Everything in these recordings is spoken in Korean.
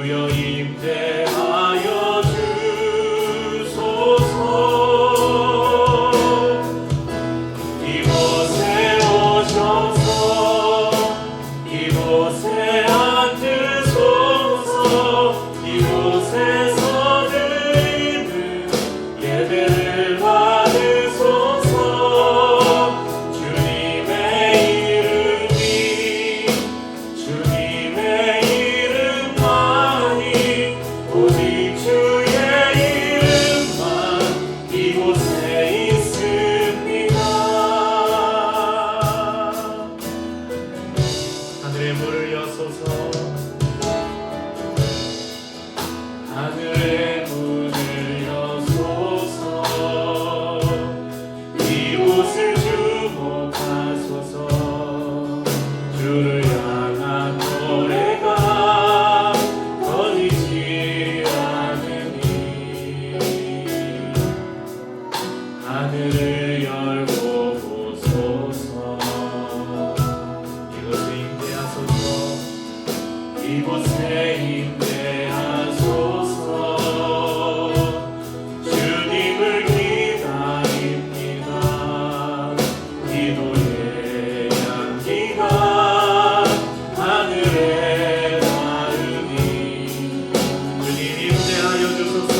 주여 임대하여 주소서. 이곳에 오셔서 이곳에 앉으소서. 이곳에서 드리는 예배를 받으소서. 주님의 이름이 주님의 이름만이 오직 주의 이름만 이곳에 있습니다. 하늘의 문을 여소서. 하늘의 문을 여소서. 이곳을 주목하소서. 주를 향한 노래가 꺼지지 않으니 하늘을 열고 보소서. 이곳에 임대하소서. 이곳에 임대하소서. 주님을 기다립니다. 기도의 향기가 하늘에 닿으니 주님 임대하여 주소서.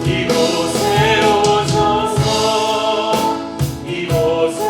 이곳에 오셔서 이곳에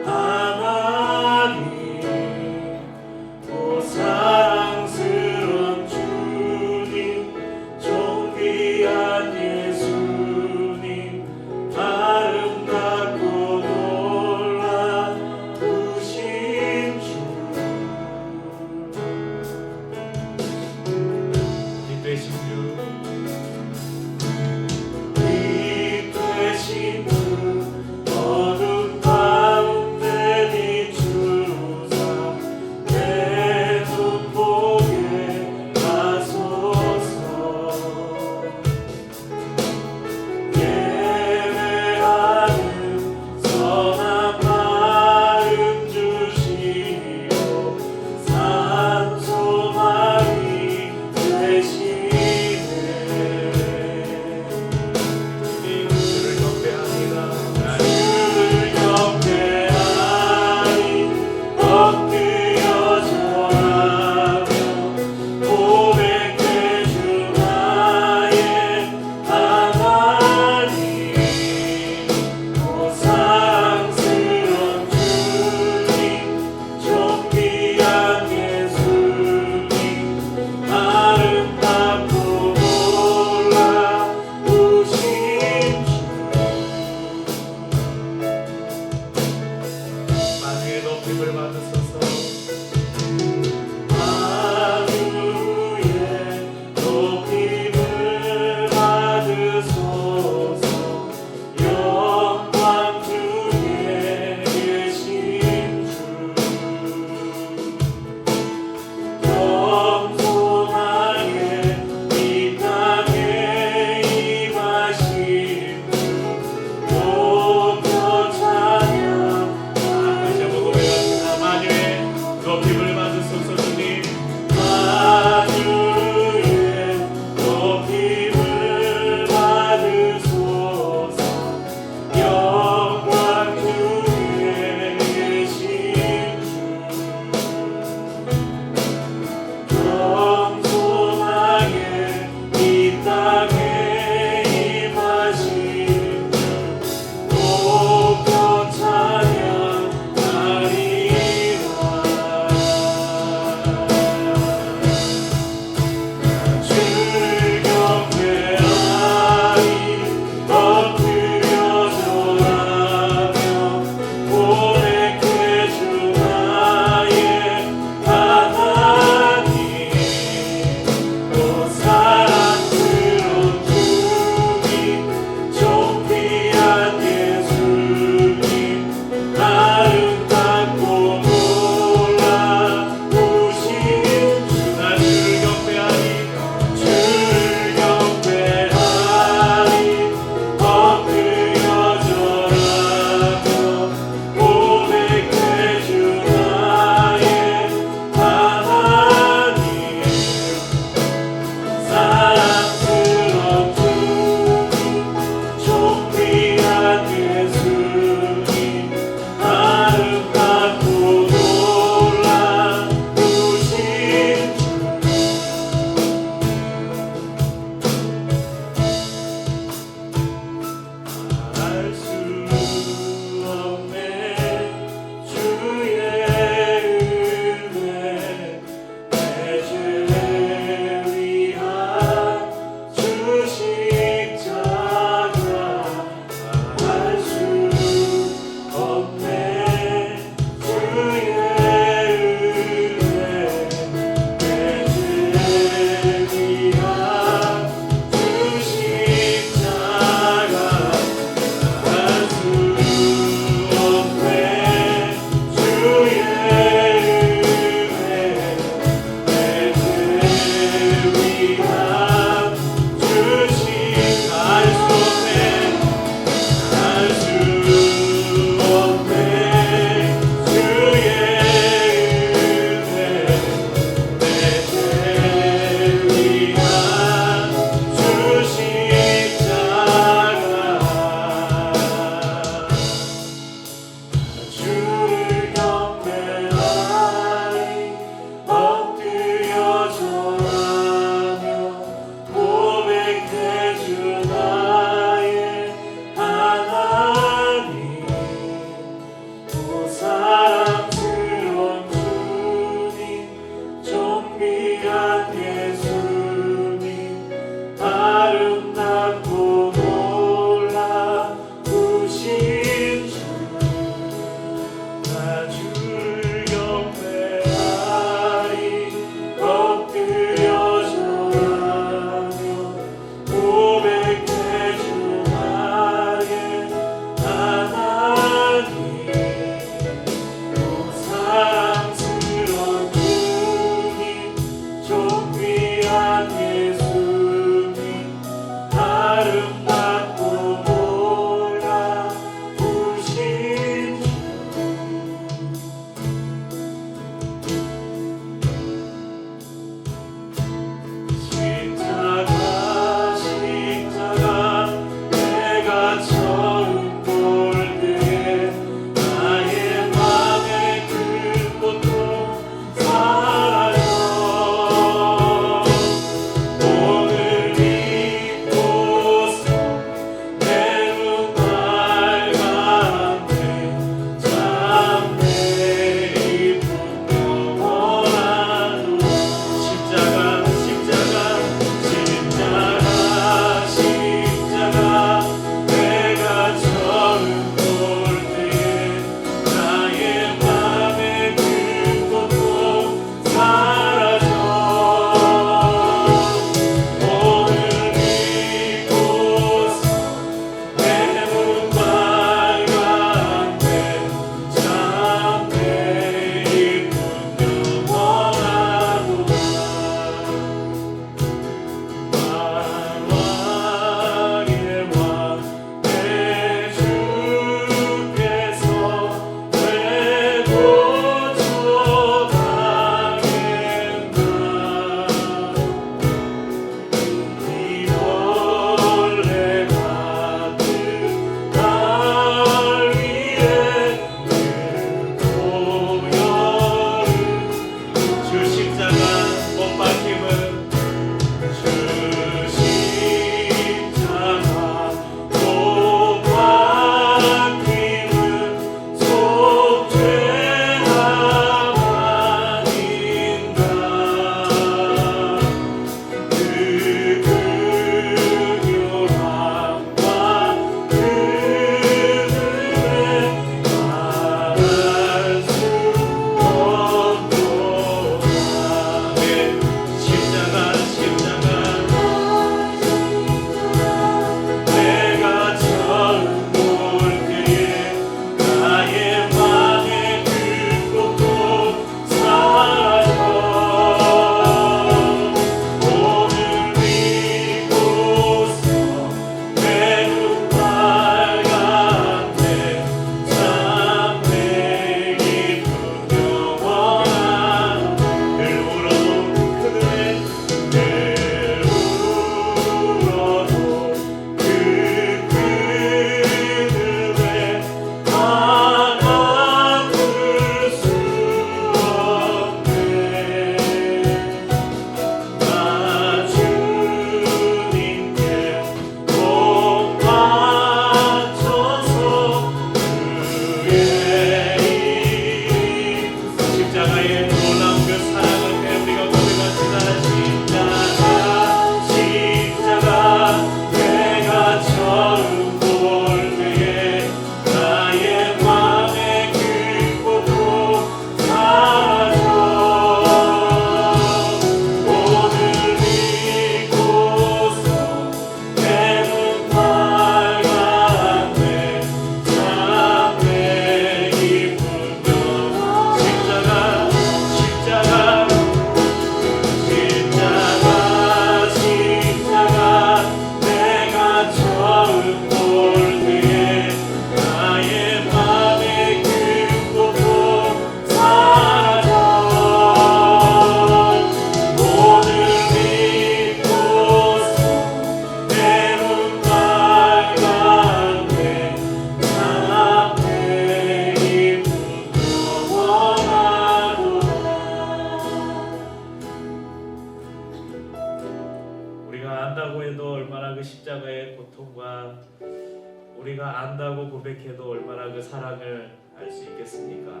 우리가 안다고 고백해도 얼마나 그 사랑을 알 수 있겠습니까?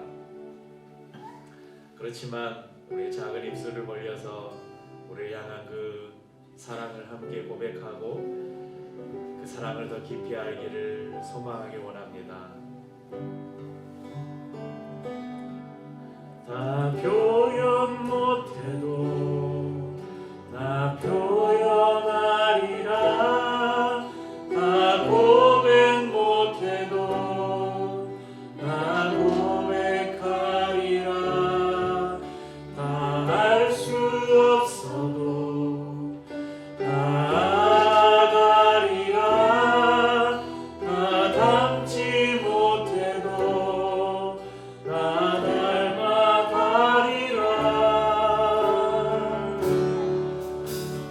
그렇지만 우리의 작은 입술을 벌려서 우리를 향한 그 사랑을 함께 고백하고 그 사랑을 더 깊이 알기를 소망하기 원합니다. 다 표현 못해도 다 표현하리라. 다 고백 못해도 다 고백하리라. 다 알 수 없어도 다 알아가리라. 다 담지 못해도 다 닮아가리라.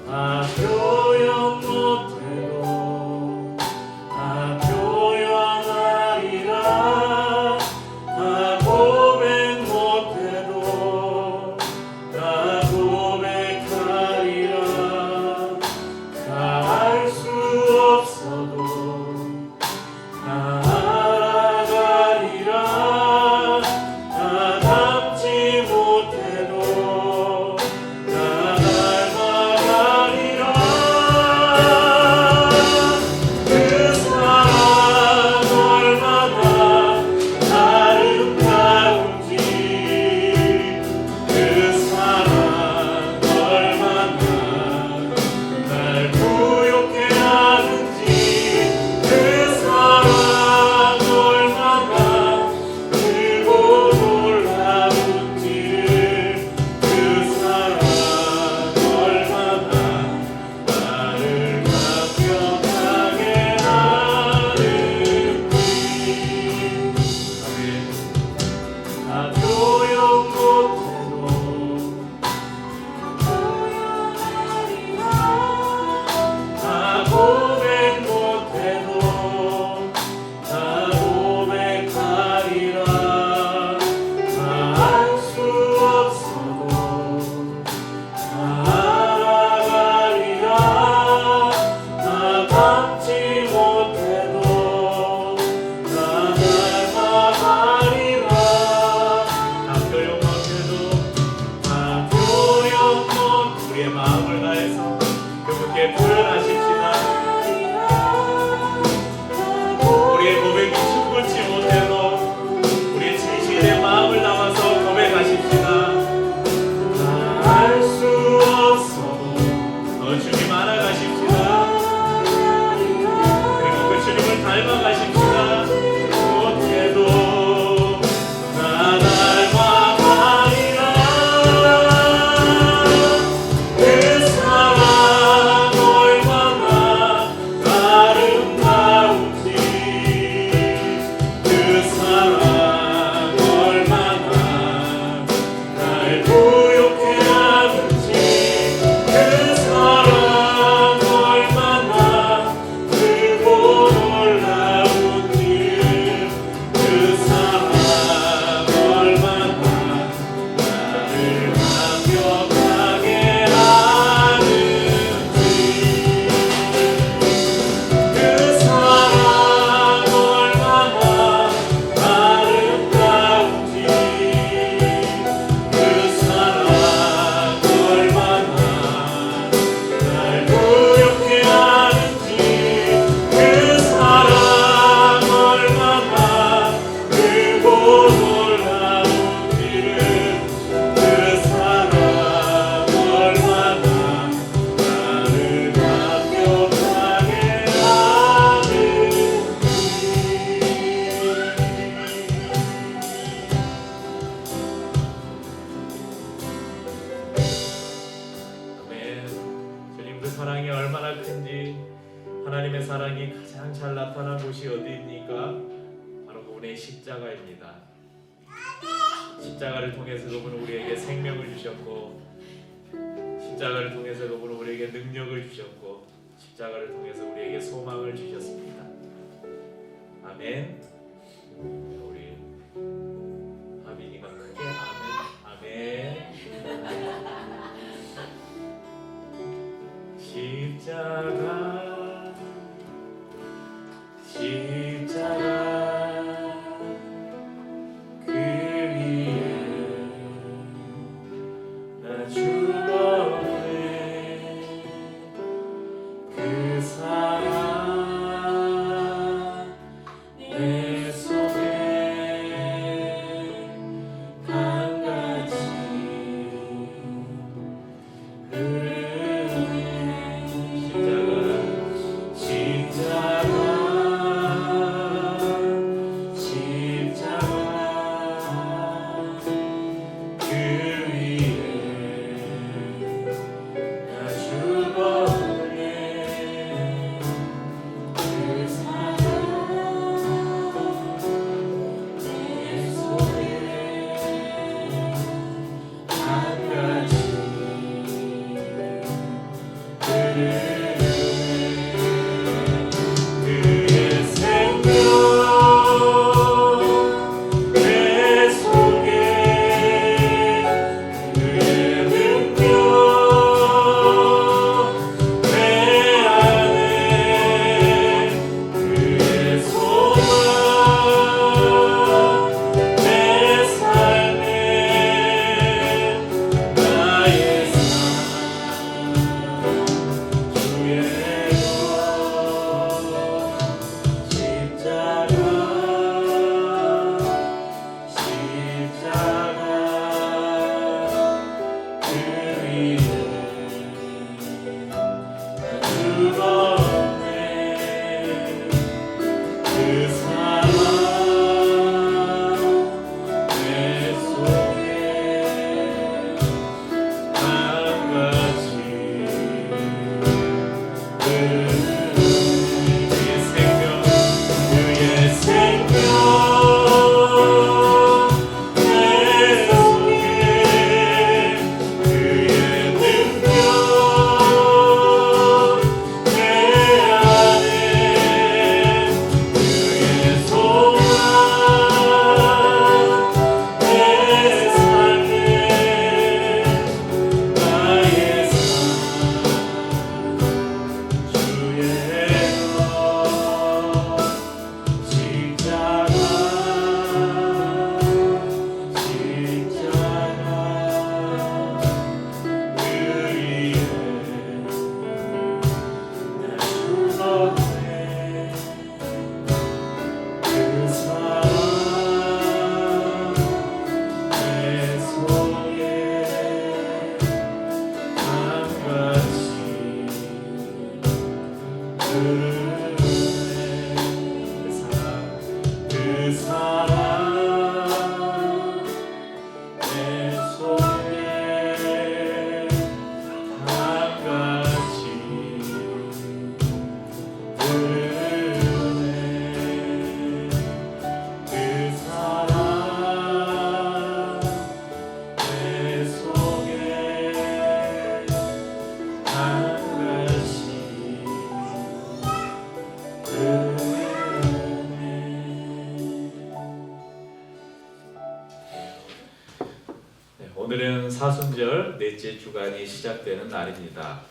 다 표현 못해도 다 표현하리라. 다 고백 못해도 다 고백하리라. 다 알 수 없어도 다 알아가리라. 다 담지 못해도 다 닮아가리라. 그 사랑 얼마나 아름다운지. 그 사랑 얼마나 날 부욕해 하는지. 그 사랑 얼마나 크고 놀라운지를. 그 사랑 얼마나 나를 감격하게 하는지. 아멘. 다 표현 못해도 다 고백 못해도 다 고백하리라. 다 알 수 없어도 다 알아가리라. 다 담지 못해도 다 닮아가리라. 다 표현 못해도 다 표현 못. 우리의 마음을 다해서 그분께 표현하십시다. 우리의 고백이 충분치 못해도 우리의 진실의 마음을 담아서 고백하십시다. 다 알 수 없어도 더 주님 알아가십시다. 그리고 그 주님을 닮아가십시다. 못해도 다 닮아가리라. 그 사랑 얼마나 아름다운지. 그 사랑 얼마나 날 부욕해 하는지. 그 사랑 얼마나 크고 놀라운지. 그 사랑 얼마나 나를 감격하게 하는지. 그 사랑 얼마나 아름다운지. 그 사랑 얼마나 날 부욕해 하는지. 그 사랑 얼마나 크고 놀라운지를. 그 사랑 얼마나 나를 감격하게 하는지. 아멘. 주님 그 사랑이 얼마나 큰지. 하나님의 사랑이 가장 잘 나타난 곳이 어디입니까? 바로 그분의 십자가입니다. 십자가를 통해서 그분은 우리에게 생명을 주셨고, 십자가를 통해서 그분은 우리에게 능력을 주셨고, 십자가를 통해서 우리에게 소망을 주셨습니다. 아멘. 우리 아민이가 크게 아멘. 십자가 십자가 내 속에 강같이 흐르네. 십자가 그 위에 나 죽었네. 그 사랑 내 속에 강같이 그의 생명 내 속에 그의 능력 내 안에 그의 소망 내 삶에 나의 삶 주의 십자가 그 위에 죽었네. 그 사랑 내 속에 강같이 그의 생명 내 속에 그의 능력 내 안에 그의 소망 내 삶에 나의 삶 주의 십자가 그 위에 나 죽었네. 그 사랑 내 속에 강같이 그 사랑 내 속에 강같이 흐르네. 그 사랑 내 속에 강같이 네, 오늘은 사순절 넷째 주간이 시작되는 날입니다.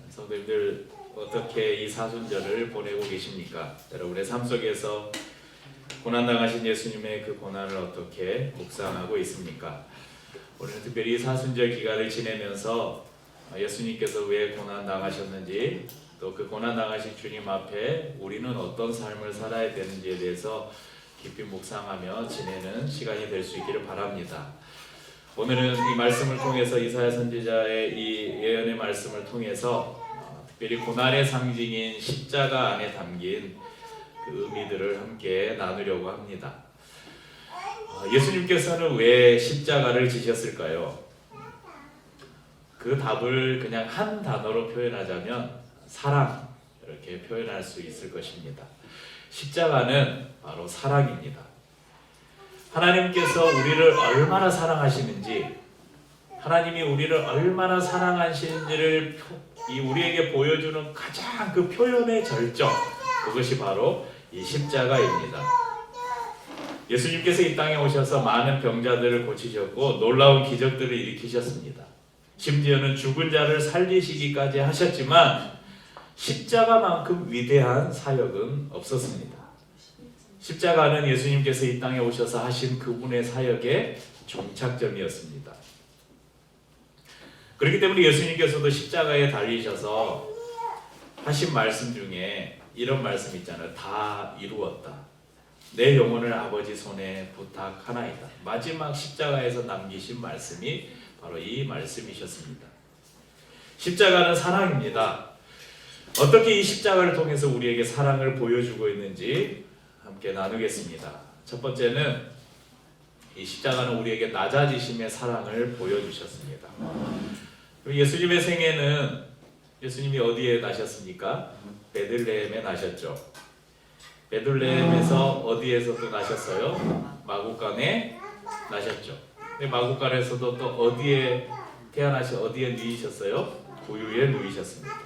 성도님들 어떻게 이 사순절을 보내고 계십니까? 여러분의 삶 속에서 고난당하신 예수님의 그 고난을 어떻게 묵상하고 있습니까? 오늘은 특별히 사순절 기간을 지내면서 예수님께서 왜 고난당하셨는지, 또 그 고난당하신 주님 앞에 우리는 어떤 삶을 살아야 되는지에 대해서 깊이 묵상하며 지내는 시간이 될 수 있기를 바랍니다. 오늘은 이 말씀을 통해서 이사야 선지자의 이 예언의 말씀을 통해서 특별히 고난의 상징인 십자가 안에 담긴 그 의미들을 함께 나누려고 합니다. 예수님께서는 왜 십자가를 지셨을까요? 그 답을 그냥 한 단어로 표현하자면 사랑, 이렇게 표현할 수 있을 것입니다. 십자가는 바로 사랑입니다. 하나님께서 우리를 얼마나 사랑하시는지, 하나님이 우리를 얼마나 사랑하시는지를 우리에게 보여주는 가장 그 표현의 절정, 그것이 바로 이 십자가입니다. 예수님께서 이 땅에 오셔서 많은 병자들을 고치셨고 놀라운 기적들을 일으키셨습니다. 심지어는 죽은 자를 살리시기까지 하셨지만 십자가만큼 위대한 사역은 없었습니다. 십자가는 예수님께서 이 땅에 오셔서 하신 그분의 사역의 종착점이었습니다. 그렇기 때문에 예수님께서도 십자가에 달리셔서 하신 말씀 중에 이런 말씀 있잖아요. 다 이루었다. 내 영혼을 아버지 손에 부탁하나이다. 마지막 십자가에서 남기신 말씀이 바로 이 말씀이셨습니다. 십자가는 사랑입니다. 어떻게 이 십자가를 통해서 우리에게 사랑을 보여주고 있는지 함께 나누겠습니다. 첫 번째는 이 십자가는 우리에게 낮아지심의 사랑을 보여주셨습니다. 예수님의 생애는 예수님이 어디에 나셨습니까? 베들레헴에 나셨죠. 베들레헴에서 어디에서 또 나셨어요? 마구간에 나셨죠. 근데 마구간에서도 또 어디에 어디에 누이셨어요? 구유에 누이셨습니다.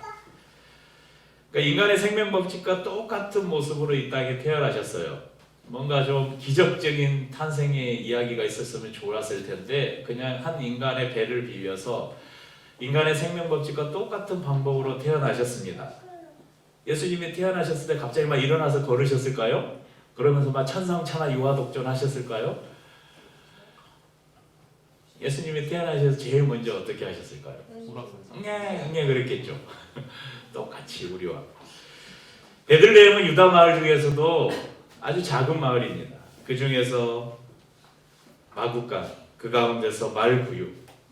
그러니까 인간의 생명 법칙과 똑같은 모습으로 이 땅에 태어나셨어요. 뭔가 좀 기적적인 탄생의 이야기가 있었으면 좋았을 텐데 그냥 한 인간의 배를 비벼서 인간의 생명 법칙과 똑같은 방법으로 태어나셨습니다. 예수님이 태어나셨을 때 갑자기 막 일어나서 걸으셨을까요? 그러면서 막 천상천하 유아독존 하셨을까요? 예수님이 태어나셔서 제일 먼저 어떻게 하셨을까요? 네, 그랬겠죠. 똑같이 우리와. 베들레헴은 유다 마을 중에서도 아주 작은 마을입니다. 그 중에서 마구간, 그 가운데서 말구유,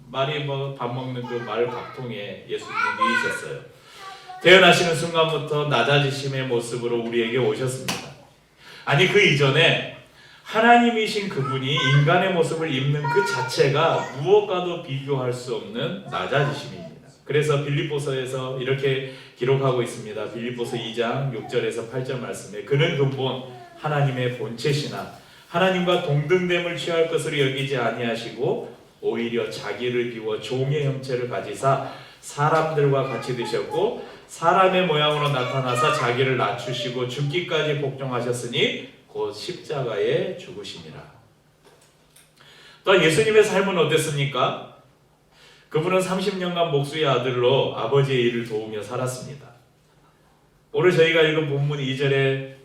말이 뭐 밥 먹는 그 말 밥통에 예수님이 누이셨어요. 태어나시는 순간부터 낮아지심의 모습으로 우리에게 오셨습니다. 아니 그 이전에 하나님이신 그분이 인간의 모습을 입는 그 자체가 무엇과도 비교할 수 없는 낮아지심입니다. 그래서 빌립보서에서 이렇게 기록하고 있습니다. 빌립보서 2장 6절에서 8절 말씀에 그는 근본 하나님의 본체시나 하나님과 동등됨을 취할 것으로 여기지 아니하시고 오히려 자기를 비워 종의 형체를 가지사 사람들과 같이 되셨고 사람의 모양으로 나타나사 자기를 낮추시고 죽기까지 복종하셨으니 곧 십자가에 죽으심이라. 또 예수님의 삶은 어땠습니까? 그분은 30년간 목수의 아들로 아버지의 일을 도우며 살았습니다. 오늘 저희가 읽은 본문 2절의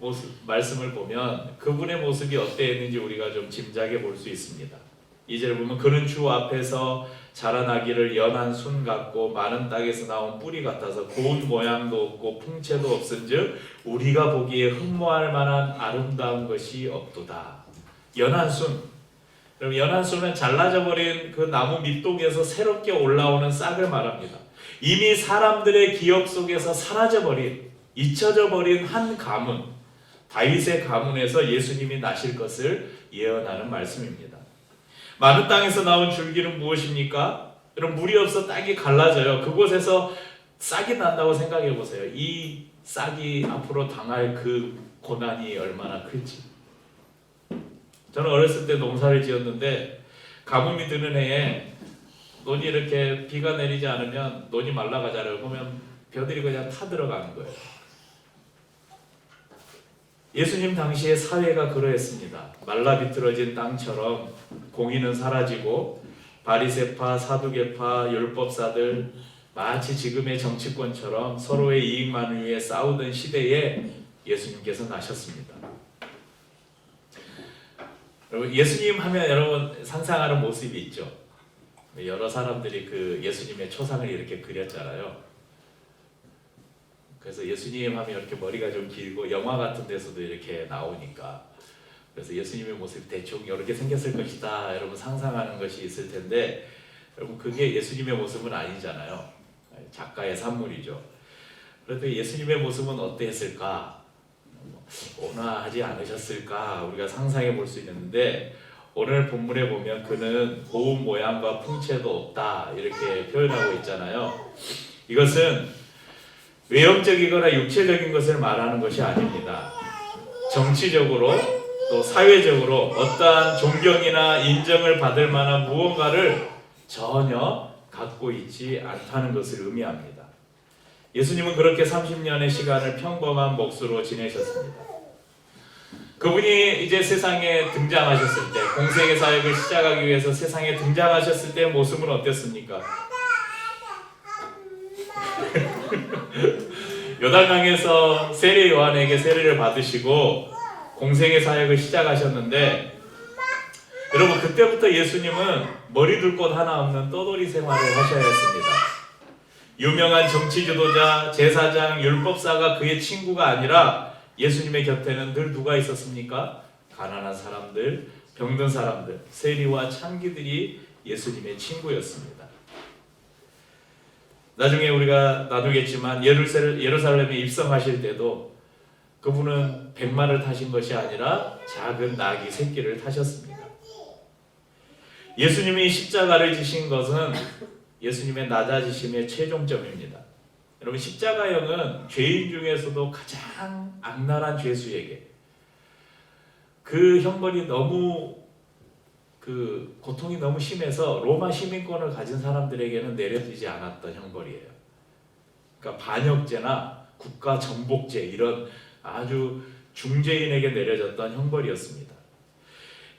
말씀을 보면 그분의 모습이 어땠는지 우리가 좀 짐작해 볼 수 있습니다. 2절을 보면 그는 주 앞에서 자라나기를 연한 순 같고 마른 땅에서 나온 뿌리 같아서 고운 모양도 없고 풍채도 없은즉 우리가 보기에 흠모할 만한 아름다운 것이 없도다. 연한 순. 그럼 연한 순은 잘라져 버린 그 나무 밑동에서 새롭게 올라오는 싹을 말합니다. 이미 사람들의 기억 속에서 사라져 버린, 잊혀져 버린 한 가문, 다윗의 가문에서 예수님이 나실 것을 예언하는 말씀입니다. 마른 땅에서 나온 줄기는 무엇입니까? 여러분 물이 없어 땅이 갈라져요. 그곳에서 싹이 난다고 생각해 보세요. 이 싹이 앞으로 당할 그 고난이 얼마나 클지. 저는 어렸을 때 농사를 지었는데 가뭄이 드는 해에 논이 이렇게 비가 내리지 않으면 논이 말라가잖아요. 그러면 벼들이 그냥 타 들어가는 거예요. 예수님 당시의 사회가 그러했습니다. 말라 비틀어진 땅처럼 공의는 사라지고 바리새파, 사두개파, 율법사들 마치 지금의 정치권처럼 서로의 이익만을 위해 싸우던 시대에 예수님께서 나셨습니다. 여러분 예수님 하면 여러분 상상하는 모습이 있죠. 여러 사람들이 그 예수님의 초상을 이렇게 그렸잖아요. 그래서 예수님 하면 이렇게 머리가 좀 길고 영화 같은 데서도 이렇게 나오니까 그래서 예수님의 모습이 대충 이렇게 생겼을 것이다 여러분 상상하는 것이 있을 텐데 여러분 그게 예수님의 모습은 아니잖아요. 작가의 산물이죠. 그래도 예수님의 모습은 어땠을까? 온화하지 않으셨을까? 우리가 상상해 볼 수 있는데 오늘 본문에 보면 그는 고운 모양과 풍채도 없다 이렇게 표현하고 있잖아요. 이것은 외형적이거나 육체적인 것을 말하는 것이 아닙니다. 정치적으로 또 사회적으로 어떠한 존경이나 인정을 받을 만한 무언가를 전혀 갖고 있지 않다는 것을 의미합니다. 예수님은 그렇게 30년의 시간을 평범한 목수로 지내셨습니다. 그분이 이제 세상에 등장하셨을 때 공생의 사역을 시작하기 위해서 세상에 등장하셨을 때의 모습은 어땠습니까? 요단강에서 세례 요한에게 세례를 받으시고 공생의 사역을 시작하셨는데 여러분 그때부터 예수님은 머리 둘 곳 하나 없는 떠돌이 생활을 하셔야 했습니다. 유명한 정치 지도자, 제사장, 율법사가 그의 친구가 아니라 예수님의 곁에는 늘 누가 있었습니까? 가난한 사람들, 병든 사람들, 세리와 창기들이 예수님의 친구였습니다. 나중에 우리가 나누겠지만 예루살렘에 입성하실 때도 그분은 백마를 타신 것이 아니라 작은 나귀 새끼를 타셨습니다. 예수님이 십자가를 지신 것은 예수님의 낮아지심의 최종점입니다. 여러분, 십자가형은 죄인 중에서도 가장 악랄한 죄수에게 그 형벌이 너무 고통이 너무 심해서 로마 시민권을 가진 사람들에게는 내려지지 않았던 형벌이에요. 그러니까 반역죄나 국가 정복죄 이런 아주 중죄인에게 내려졌던 형벌이었습니다.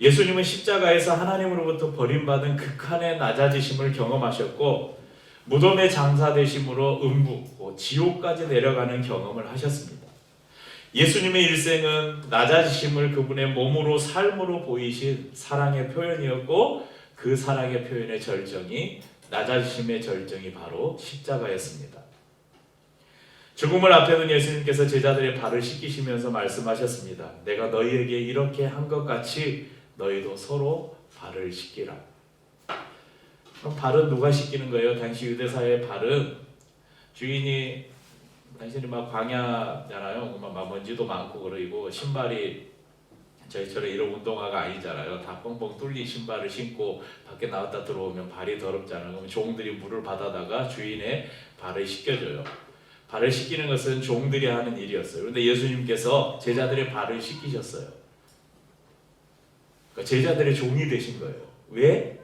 예수님은 십자가에서 하나님으로부터 버림받은 극한의 낮아지심을 경험하셨고 무덤에 장사되심으로 음부, 지옥까지 내려가는 경험을 하셨습니다. 예수님의 일생은 낮아지심을 그분의 몸으로 삶으로 보이신 사랑의 표현이었고 그 사랑의 표현의 절정이 낮아지심의 절정이 바로 십자가였습니다. 죽음을 앞에 둔 예수님께서 제자들의 발을 씻기시면서 말씀하셨습니다. 내가 너희에게 이렇게 한 것 같이 너희도 서로 발을 씻기라. 그럼 발은 누가 씻기는 거예요? 당시 유대사의 발은 주인이 당신이 막 광야잖아요. 막 먼지도 많고 그러고 신발이 저희처럼 이런 운동화가 아니잖아요. 다 뻥뻥 뚫린 신발을 신고 밖에 나왔다 들어오면 발이 더럽잖아요. 그럼 종들이 물을 받아다가 주인의 발을 씻겨줘요. 발을 씻기는 것은 종들이 하는 일이었어요. 그런데 예수님께서 제자들의 발을 씻기셨어요. 그러니까 제자들의 종이 되신 거예요. 왜?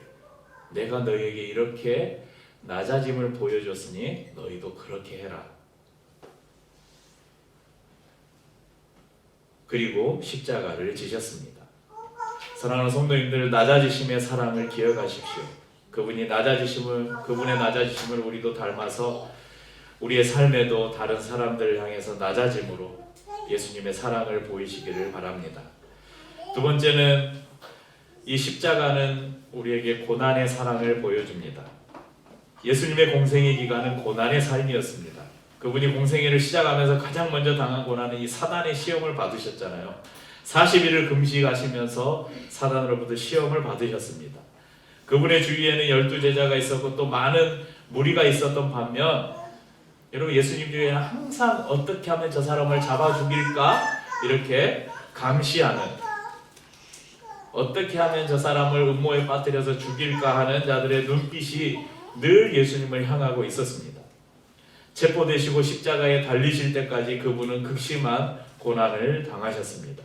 내가 너희에게 이렇게 낮아짐을 보여줬으니 너희도 그렇게 해라. 그리고 십자가를 지셨습니다. 사랑하는 성도님들, 낮아지심의 사랑을 기억하십시오. 그분의 낮아지심을 우리도 닮아서 우리의 삶에도 다른 사람들을 향해서 낮아짐으로 예수님의 사랑을 보이시기를 바랍니다. 두 번째는 이 십자가는 우리에게 고난의 사랑을 보여줍니다. 예수님의 공생의 기간은 고난의 삶이었습니다. 그분이 공생애를 시작하면서 가장 먼저 당한 고난은 이 사단의 시험을 받으셨잖아요. 40일을 금식하시면서 사단으로부터 시험을 받으셨습니다. 그분의 주위에는 12제자가 있었고 또 많은 무리가 있었던 반면 여러분, 예수님 주위에는 항상 어떻게 하면 저 사람을 잡아 죽일까 이렇게 감시하는, 어떻게 하면 저 사람을 음모에 빠뜨려서 죽일까 하는 자들의 눈빛이 늘 예수님을 향하고 있었습니다. 체포되시고 십자가에 달리실 때까지 그분은 극심한 고난을 당하셨습니다.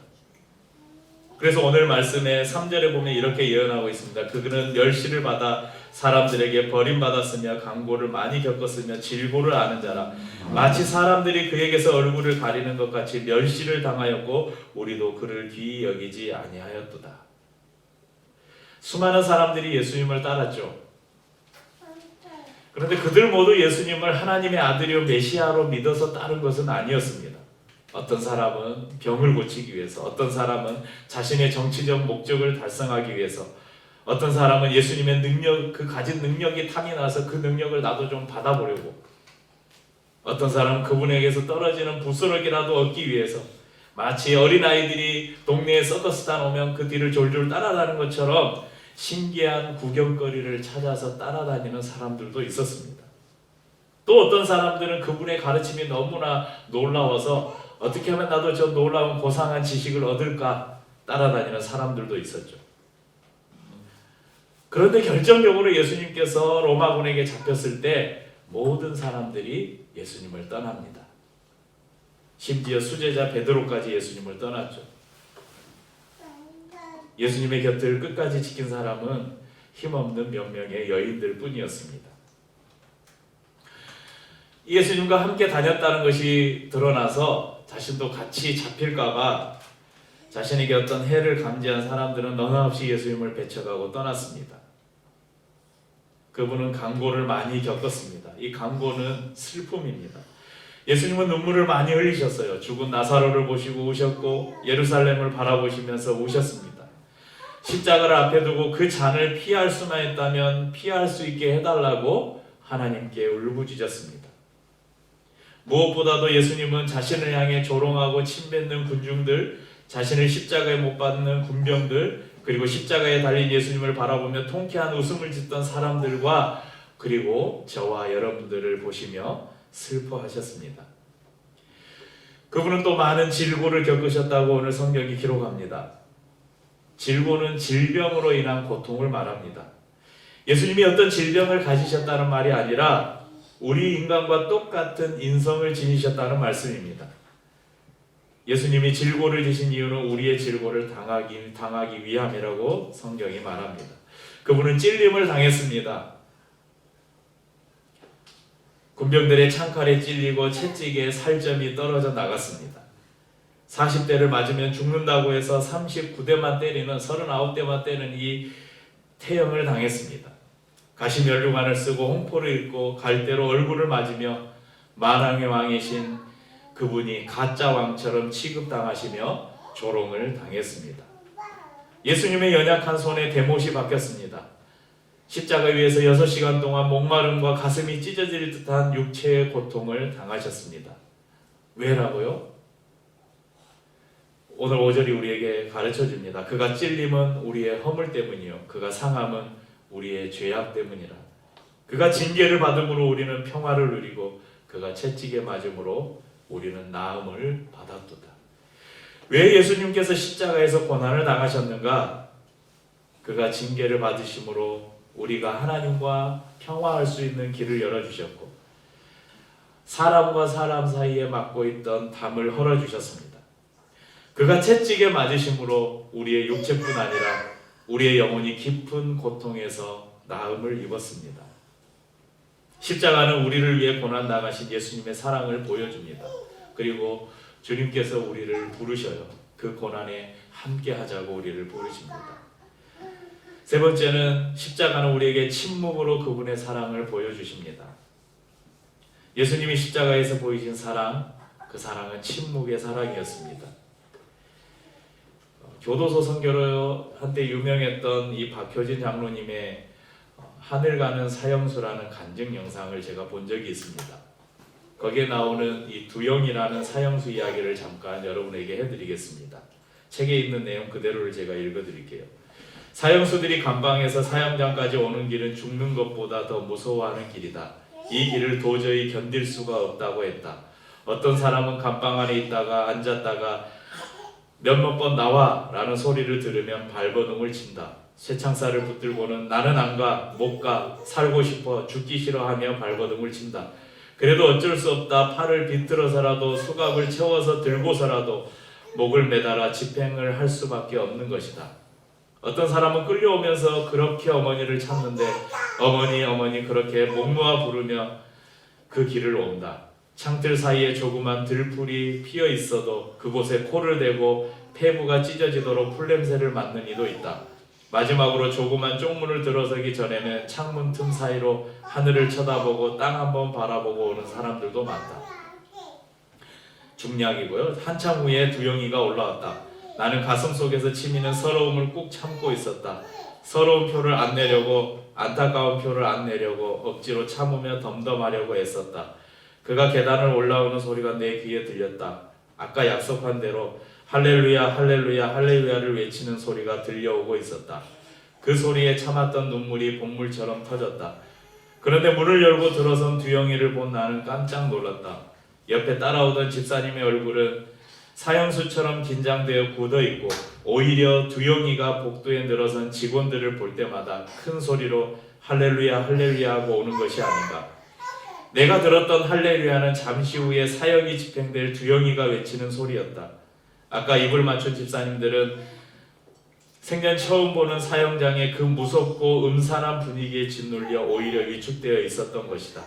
그래서 오늘 말씀의 3절에 보면 이렇게 예언하고 있습니다. 그는 멸시를 받아 사람들에게 버림받았으며 강고를 많이 겪었으며 질고를 아는 자라. 마치 사람들이 그에게서 얼굴을 가리는 것 같이 멸시를 당하였고 우리도 그를 귀히 여기지 아니하였도다. 수많은 사람들이 예수님을 따랐죠. 그런데 그들 모두 예수님을 하나님의 아들이요 메시아로 믿어서 따른 것은 아니었습니다. 어떤 사람은 병을 고치기 위해서, 어떤 사람은 자신의 정치적 목적을 달성하기 위해서, 어떤 사람은 예수님의 능력, 그 가진 능력이 탐이 나서 그 능력을 나도 좀 받아보려고, 어떤 사람은 그분에게서 떨어지는 부스러기라도 얻기 위해서, 마치 어린아이들이 동네에 서커스단 오면 그 뒤를 졸졸 따라다니는 것처럼 신기한 구경거리를 찾아서 따라다니는 사람들도 있었습니다. 또 어떤 사람들은 그분의 가르침이 너무나 놀라워서 어떻게 하면 나도 저 놀라운 고상한 지식을 얻을까 따라다니는 사람들도 있었죠. 그런데 결정적으로 예수님께서 로마군에게 잡혔을 때 모든 사람들이 예수님을 떠납니다. 심지어 수제자 베드로까지 예수님을 떠났죠. 예수님의 곁을 끝까지 지킨 사람은 힘없는 몇 명의 여인들 뿐이었습니다. 예수님과 함께 다녔다는 것이 드러나서 자신도 같이 잡힐까봐 자신에게 어떤 해를 감지한 사람들은 너나 없이 예수님을 배척하고 떠났습니다. 그분은 강고를 많이 겪었습니다. 이 강고는 슬픔입니다. 예수님은 눈물을 많이 흘리셨어요. 죽은 나사로를 보시고 우셨고 예루살렘을 바라보시면서 우셨습니다. 십자가를 앞에 두고 그 잔을 피할 수만 있다면 피할 수 있게 해달라고 하나님께 울부짖었습니다. 무엇보다도 예수님은 자신을 향해 조롱하고 침뱉는 군중들, 자신을 십자가에 못 박는 군병들, 그리고 십자가에 달린 예수님을 바라보며 통쾌한 웃음을 짓던 사람들과 그리고 저와 여러분들을 보시며 슬퍼하셨습니다. 그분은 또 많은 질고를 겪으셨다고 오늘 성경이 기록합니다. 질고는 질병으로 인한 고통을 말합니다. 예수님이 어떤 질병을 가지셨다는 말이 아니라 우리 인간과 똑같은 인성을 지니셨다는 말씀입니다. 예수님이 질고를 지신 이유는 우리의 질고를 당하기 위함이라고 성경이 말합니다. 그분은 찔림을 당했습니다. 군병들의 창칼에 찔리고 채찍에 살점이 떨어져 나갔습니다. 40대를 맞으면 죽는다고 해서 39대만 때리는 39대만 때리는 이 태형을 당했습니다. 가시면류관을 쓰고 홍포를 입고 갈대로 얼굴을 맞으며 만왕의 왕이신 그분이 가짜 왕처럼 취급당하시며 조롱을 당했습니다. 예수님의 연약한 손에 대못이 박혔습니다. 십자가 위에서 6시간 동안 목마름과 가슴이 찢어질 듯한 육체의 고통을 당하셨습니다. 왜라고요? 오늘 5절이 우리에게 가르쳐줍니다. 그가 찔림은 우리의 허물 때문이요 그가 상함은 우리의 죄악 때문이라. 그가 징계를 받음으로 우리는 평화를 누리고 그가 채찍에 맞음으로 우리는 나음을 받았도다. 왜 예수님께서 십자가에서 고난을 당하셨는가? 그가 징계를 받으심으로 우리가 하나님과 평화할 수 있는 길을 열어주셨고 사람과 사람 사이에 막고 있던 담을 헐어주셨습니다. 그가 채찍에 맞으심으로 우리의 육체뿐 아니라 우리의 영혼이 깊은 고통에서 나음을 입었습니다. 십자가는 우리를 위해 고난당하신 예수님의 사랑을 보여줍니다. 그리고 주님께서 우리를 부르셔요. 그 고난에 함께하자고 우리를 부르십니다. 세 번째는 십자가는 우리에게 침묵으로 그분의 사랑을 보여주십니다. 예수님이 십자가에서 보이신 사랑, 그 사랑은 침묵의 사랑이었습니다. 교도소 선교로 한때 유명했던 이 박효진 장로님의 하늘 가는 사형수라는 간증 영상을 제가 본 적이 있습니다. 거기에 나오는 이 두영이라는 사형수 이야기를 잠깐 여러분에게 해드리겠습니다. 책에 있는 내용 그대로를 제가 읽어드릴게요. 사형수들이 감방에서 사형장까지 오는 길은 죽는 것보다 더 무서워하는 길이다. 이 길을 도저히 견딜 수가 없다고 했다. 어떤 사람은 감방 안에 있다가 앉았다가 몇몇 번 나와 라는 소리를 들으면 발버둥을 친다. 쇠창살을 붙들고는 나는 안 가, 못 가, 살고 싶어, 죽기 싫어하며 발버둥을 친다. 그래도 어쩔 수 없다. 팔을 비틀어서라도 수갑을 채워서 들고서라도 목을 매달아 집행을 할 수밖에 없는 것이다. 어떤 사람은 끌려오면서 그렇게 어머니를 찾는데 어머니 그렇게 목 놓아 부르며 그 길을 온다. 창틀 사이에 조그만 들풀이 피어 있어도 그곳에 코를 대고 폐부가 찢어지도록 풀냄새를 맡는 이도 있다. 마지막으로 조그만 쪽문을 들어서기 전에는 창문 틈 사이로 하늘을 쳐다보고 땅 한번 바라보고 오는 사람들도 많다. 중략이고요. 한참 후에 두영이가 올라왔다. 나는 가슴 속에서 치미는 서러움을 꾹 참고 있었다. 서러운 표를 안 내려고 안타까운 표를 안 내려고 억지로 참으며 덤덤하려고 애썼다. 그가 계단을 올라오는 소리가 내 귀에 들렸다. 아까 약속한 대로 할렐루야 할렐루야 할렐루야를 외치는 소리가 들려오고 있었다. 그 소리에 참았던 눈물이 본물처럼 터졌다. 그런데 문을 열고 들어선 두영이를 본 나는 깜짝 놀랐다. 옆에 따라오던 집사님의 얼굴은 사형수처럼 긴장되어 굳어있고 오히려 두영이가 복도에 늘어선 직원들을 볼 때마다 큰 소리로 할렐루야 할렐루야 하고 오는 것이 아닌가. 내가 들었던 할렐루야는 잠시 후에 사형이 집행될 두영이가 외치는 소리였다. 아까 입을 맞춘 집사님들은 생전 처음 보는 사형장의 그 무섭고 음산한 분위기에 짓눌려 오히려 위축되어 있었던 것이다.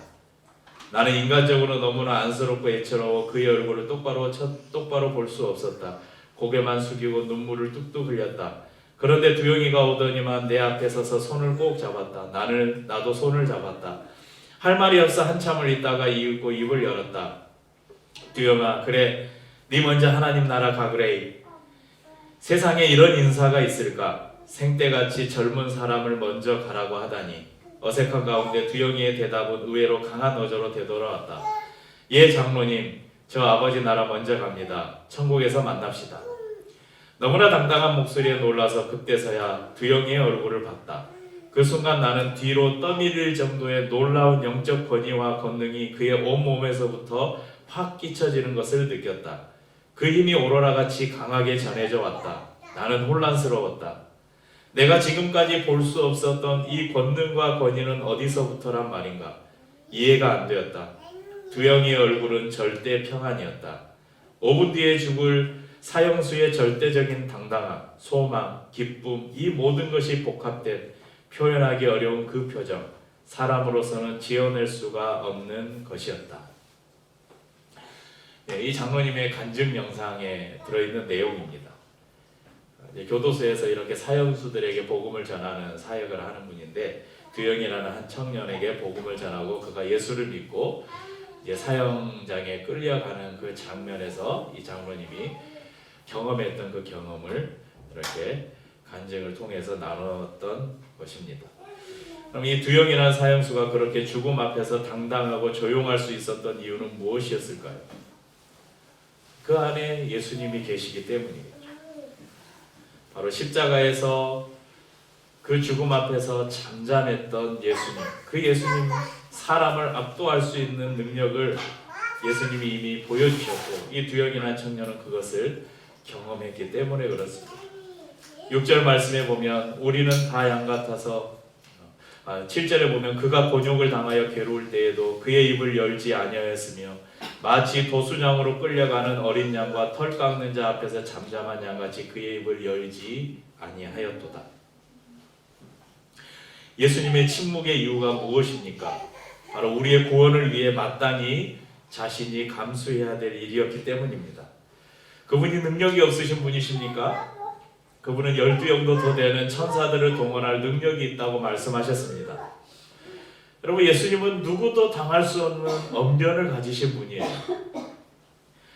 나는 인간적으로 너무나 안쓰럽고 애처로워 그의 얼굴을 똑바로 볼 수 없었다. 고개만 숙이고 눈물을 뚝뚝 흘렸다. 그런데 두영이가 오더니만 내 앞에 서서 손을 꼭 잡았다. 나도 손을 잡았다. 할 말이 없어 한참을 있다가 이윽고 입을 열었다. 두영아, 그래, 네 먼저 하나님 나라 가그레이. 세상에 이런 인사가 있을까? 생때같이 젊은 사람을 먼저 가라고 하다니. 어색한 가운데 두영이의 대답은 의외로 강한 어조로 되돌아왔다. 예 장로님, 저 아버지 나라 먼저 갑니다. 천국에서 만납시다. 너무나 당당한 목소리에 놀라서 그때서야 두영이의 얼굴을 봤다. 그 순간 나는 뒤로 떠밀릴 정도의 놀라운 영적 권위와 권능이 그의 온몸에서부터 확 끼쳐지는 것을 느꼈다. 그 힘이 오로라같이 강하게 전해져 왔다. 나는 혼란스러웠다. 내가 지금까지 볼 수 없었던 이 권능과 권위는 어디서부터란 말인가? 이해가 안 되었다. 두영이의 얼굴은 절대 평안이었다. 5분 뒤에 죽을 사형수의 절대적인 당당함, 소망, 기쁨, 이 모든 것이 복합된 표현하기 어려운 그 표정, 사람으로서는 지어낼 수가 없는 것이었다. 이 장로님의 간증 영상에 들어있는 내용입니다. 교도소에서 이렇게 사형수들에게 복음을 전하는 사역을 하는 분인데, 두영이라는 한 청년에게 복음을 전하고 그가 예수를 믿고 사형장에 끌려가는 그 장면에서 이 장로님이 경험했던 그 경험을 이렇게 간증을 통해서 나눴던 것입니다. 그럼 이 두영이라는 사형수가 그렇게 죽음 앞에서 당당하고 조용할 수 있었던 이유는 무엇이었을까요? 그 안에 예수님이 계시기 때문이겠죠. 바로 십자가에서 그 죽음 앞에서 잠잠했던 예수님, 그 예수님, 사람을 압도할 수 있는 능력을 예수님이 이미 보여주셨고, 이 두영이라는 청년은 그것을 경험했기 때문에 그렇습니다. 6절 말씀에 보면 우리는 다 양 같아서, 7절에 보면 그가 곤욕을 당하여 괴로울 때에도 그의 입을 열지 아니하였으며 마치 도순양으로 끌려가는 어린 양과 털 깎는 자 앞에서 잠잠한 양같이 그의 입을 열지 아니하였도다. 예수님의 침묵의 이유가 무엇입니까? 바로 우리의 구원을 위해 마땅히 자신이 감수해야 될 일이었기 때문입니다. 그분이 능력이 없으신 분이십니까? 그분은 12영도 더 되는 천사들을 동원할 능력이 있다고 말씀하셨습니다. 여러분, 예수님은 누구도 당할 수 없는 언변을 가지신 분이에요.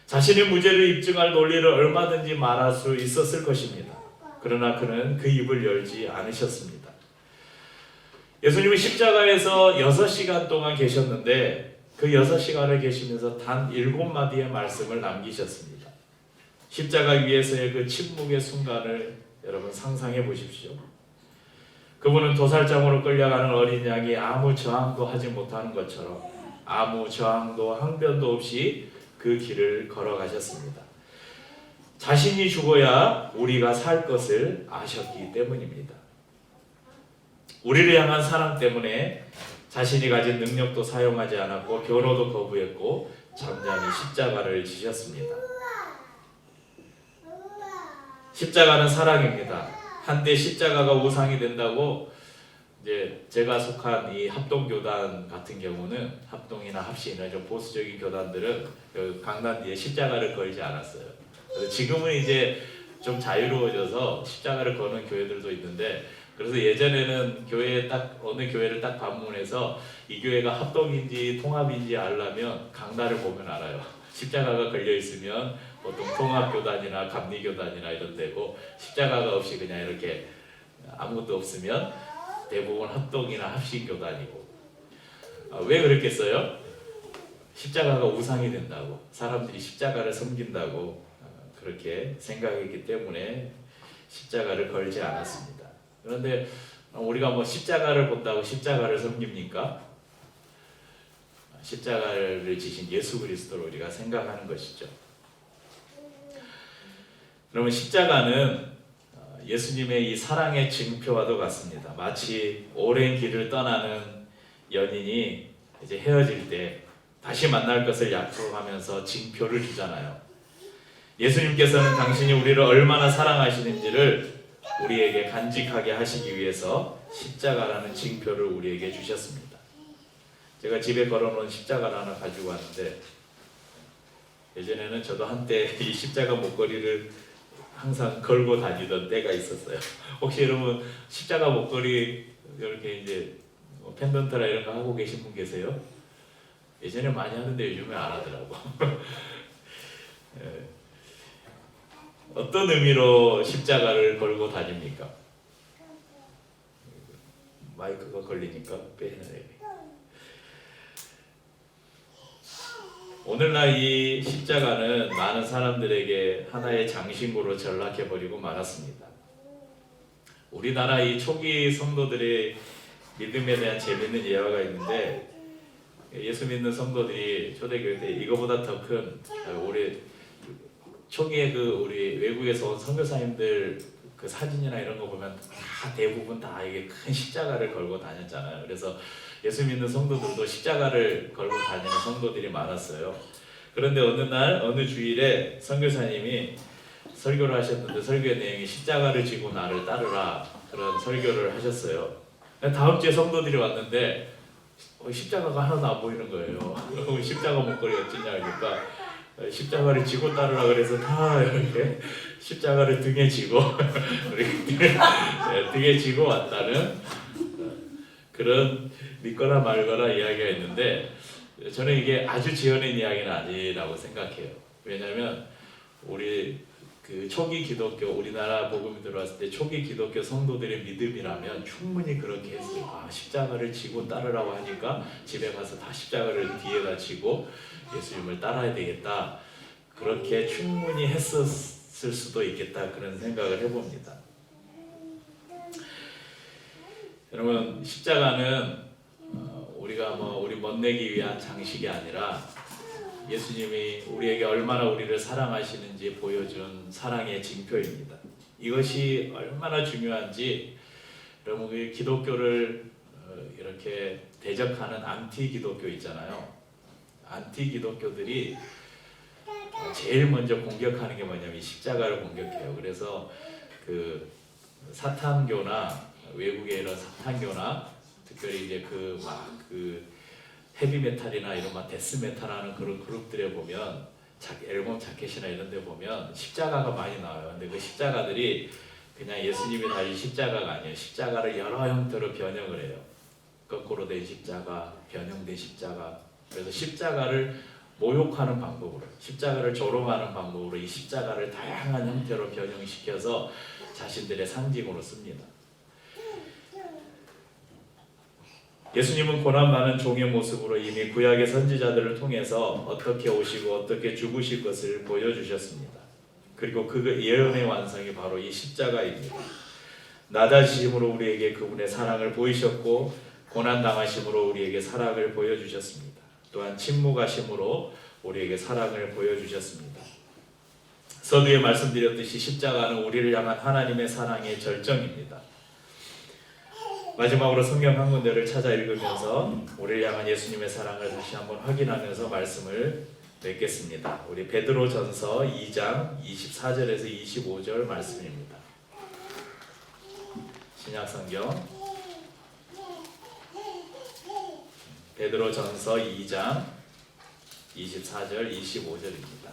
자신의 무죄를 입증할 논리를 얼마든지 말할 수 있었을 것입니다. 그러나 그는 그 입을 열지 않으셨습니다. 예수님은 십자가에서 6시간 동안 계셨는데 그 6시간을 계시면서 단 7마디의 말씀을 남기셨습니다. 십자가 위에서의 그 침묵의 순간을 여러분 상상해 보십시오. 그분은 도살장으로 끌려가는 어린 양이 아무 저항도 하지 못하는 것처럼 아무 저항도 항변도 없이 그 길을 걸어가셨습니다. 자신이 죽어야 우리가 살 것을 아셨기 때문입니다. 우리를 향한 사랑 때문에 자신이 가진 능력도 사용하지 않았고 변호도 거부했고 잠잠히 십자가를 지셨습니다. 십자가는 사랑입니다. 한때 십자가가 우상이 된다고 이제 제가 속한 이 합동교단 같은 경우는, 합동이나 합시나 좀 보수적인 교단들은 그 강단 뒤에 십자가를 걸지 않았어요. 그래서 지금은 이제 좀 자유로워져서 십자가를 거는 교회들도 있는데, 그래서 예전에는 교회에 딱 어느 교회를 딱 방문해서 이 교회가 합동인지 통합인지 알려면 강단을 보면 알아요. 십자가가 걸려 있으면 보통 통합교단이나 감리교단이나 이런 데고, 십자가가 없이 그냥 이렇게 아무것도 없으면 대부분 합동이나 합신교단이고. 왜 그랬겠어요? 십자가가 우상이 된다고, 사람들이 십자가를 섬긴다고 그렇게 생각했기 때문에 십자가를 걸지 않았습니다. 그런데 우리가 뭐 십자가를 본다고 십자가를 섬깁니까? 십자가를 지신 예수 그리스도를 우리가 생각하는 것이죠. 그러면 십자가는 예수님의 이 사랑의 증표와도 같습니다. 마치 오랜 길을 떠나는 연인이 이제 헤어질 때 다시 만날 것을 약속하면서 징표를 주잖아요. 예수님께서는 당신이 우리를 얼마나 사랑하시는지를 우리에게 간직하게 하시기 위해서 십자가라는 징표를 우리에게 주셨습니다. 제가 집에 걸어놓은 십자가를 하나 가지고 왔는데, 예전에는 저도 한때 이 십자가 목걸이를 항상 걸고 다니던 때가 있었어요. 혹시 여러분 십자가 목걸이 이렇게 이제 펜던트나 이런 거 하고 계신 분 계세요? 예전에 많이 하는데 요즘에 안 하더라고. 어떤 의미로 십자가를 걸고 다닙니까? 마이크가 걸리니까 빼놔야 돼. 오늘날 이 십자가는 많은 사람들에게 하나의 장신구로 전락해버리고 말았습니다. 우리나라 이 초기 성도들의 믿음에 대한 재미있는 예화가 있는데, 예수 믿는 성도들이 초대교회 때 이거보다 더 큰, 우리 초기에 우리 외국에서 온 선교사님들 그 사진이나 이런 거 보면 다 대부분 다 이게 큰 십자가를 걸고 다녔잖아요. 그래서 예수 믿는 성도들도 십자가를 걸고 다니는 성도들이 많았어요. 그런데 어느 날 어느 주일에 선교사님이 설교를 하셨는데, 설교의 내용이 십자가를 지고 나를 따르라, 그런 설교를 하셨어요. 다음 주에 성도들이 왔는데 십자가가 하나도 안 보이는 거예요. 십자가 목걸이가 어찌냐 하니까 십자가를 지고 따르라 그래서 다 이렇게 십자가를 등에 지고 등에 지고 왔다는 그런 믿거나 말거나 이야기가 있는데, 저는 이게 아주 지어낸 이야기는 아니라고 생각해요. 왜냐하면 우리 그 초기 기독교, 우리나라 복음이 들어왔을 때 초기 기독교 성도들의 믿음이라면 충분히 그렇게 했어요. 십자가를 지고 따르라고 하니까 집에 가서 다 십자가를 뒤에다 지고 예수님을 따라야 되겠다, 그렇게 충분히 했었을 수도 있겠다, 그런 생각을 해봅니다. 여러분, 십자가는 우리가 우리 멋내기 위한 장식이 아니라 예수님이 우리에게 얼마나 우리를 사랑하시는지 보여준 사랑의 징표입니다. 이것이 얼마나 중요한지, 여러분, 기독교를 이렇게 대적하는 안티 기독교 있잖아요. 안티 기독교들이 제일 먼저 공격하는 게 뭐냐면 십자가를 공격해요. 그래서 그 사탄교나 외국의 이런 사탄교나 특별히 이제 그 헤비메탈이나 이런 데스메탈하는 그런 그룹들에 보면 앨범 자켓이나 이런 데 보면 십자가가 많이 나와요. 근데 그 십자가들이 그냥 예수님이 달린 십자가가 아니에요. 십자가를 여러 형태로 변형을 해요. 거꾸로 된 십자가, 변형된 십자가. 그래서 십자가를 모욕하는 방법으로, 십자가를 조롱하는 방법으로 이 십자가를 다양한 형태로 변형시켜서 자신들의 상징으로 씁니다. 예수님은 고난 많은 종의 모습으로 이미 구약의 선지자들을 통해서 어떻게 오시고 어떻게 죽으실 것을 보여주셨습니다. 그리고 그 예언의 완성이 바로 이 십자가입니다. 낮아지심으로 우리에게 그분의 사랑을 보이셨고, 고난당하심으로 우리에게 사랑을 보여주셨습니다. 또한 침묵하심으로 우리에게 사랑을 보여주셨습니다. 서두에 말씀드렸듯이 십자가는 우리를 향한 하나님의 사랑의 절정입니다. 마지막으로 성경 한 군데를 찾아 읽으면서 우리를 향한 예수님의 사랑을 다시 한번 확인하면서 말씀을 맺겠습니다. 우리 베드로전서 2장 24절에서 25절 말씀입니다. 신약성경 베드로전서 2장 24절 25절입니다.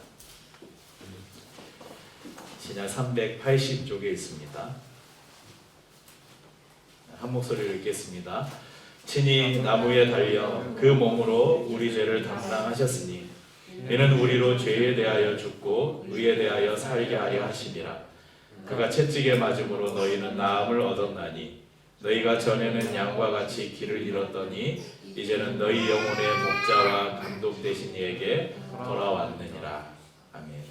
신약 380쪽에 있습니다. 한 목소리로 읽겠습니다. 친히 나무에 달려 그 몸으로 우리 죄를 담당하셨으니 이는 우리로 죄에 대하여 죽고 의에 대하여 살게 하려 하심이라. 그가 채찍에 맞음으로 너희는 나음을 얻었나니 너희가 전에는 양과 같이 길을 잃었더니 이제는 너희 영혼의 목자와 감독 되신 이에게 돌아왔느니라. 아멘.